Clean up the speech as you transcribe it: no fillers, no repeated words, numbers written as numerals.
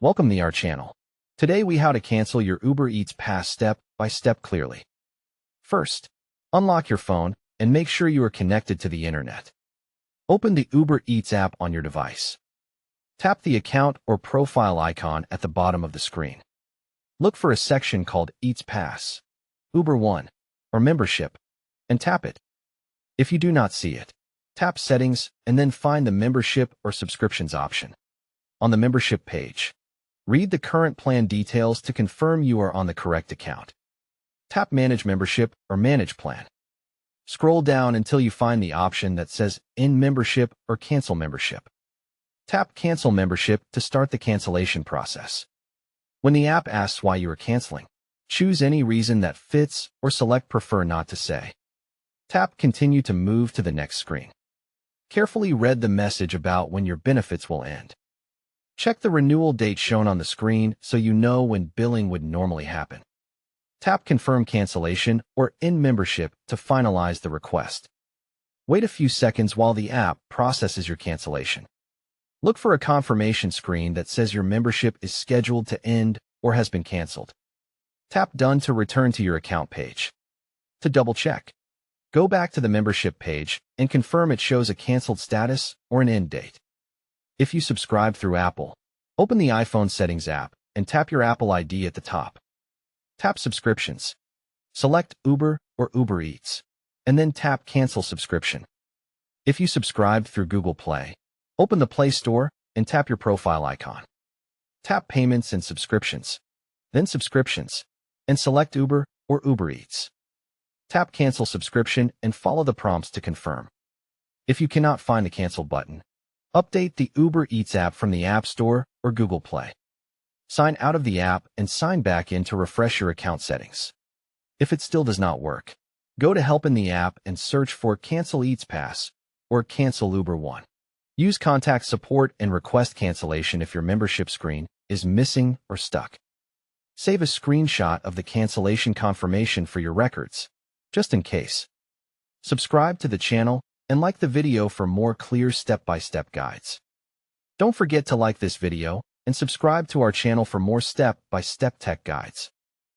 Welcome to our channel. Today we how to cancel your Uber Eats pass step by step clearly. First, unlock your phone and make sure you are connected to the internet. Open the Uber Eats app on your device. Tap the account or profile icon at the bottom of the screen. Look for a section called Eats Pass, Uber One, or Membership, and tap it. If you do not see it, tap Settings and then find the Membership or Subscriptions option. On the membership page, read the current plan details to confirm you are on the correct account. Tap Manage Membership or Manage Plan. Scroll down until you find the option that says End Membership or Cancel Membership. Tap Cancel Membership to start the cancellation process. When the app asks why you are canceling, choose any reason that fits or select Prefer Not to Say. Tap Continue to move to the next screen. Carefully read the message about when your benefits will end. Check the renewal date shown on the screen so you know when billing would normally happen. Tap Confirm Cancellation or End Membership to finalize the request. Wait a few seconds while the app processes your cancellation. Look for a confirmation screen that says your membership is scheduled to end or has been canceled. Tap Done to return to your account page. To double-check, go back to the membership page and confirm it shows a canceled status or an end date. If you subscribe through Apple, open the iPhone Settings app and tap your Apple ID at the top. Tap Subscriptions. Select Uber or Uber Eats, and then tap Cancel Subscription. If you subscribed through Google Play, open the Play Store and tap your profile icon. Tap Payments and Subscriptions, then Subscriptions, and select Uber or Uber Eats. Tap Cancel Subscription and follow the prompts to confirm. If you cannot find the Cancel button, update the Uber Eats app from the App Store or Google Play. Sign out of the app and sign back in to refresh your account settings. If it still does not work, go to Help in the app and search for Cancel Eats Pass or Cancel Uber One. Use Contact Support and request cancellation if your membership screen is missing or stuck. Save a screenshot of the cancellation confirmation for your records, just in case. Subscribe to the channel and like the video for more clear step-by-step guides. Don't forget to like this video and subscribe to our channel for more step-by-step tech guides.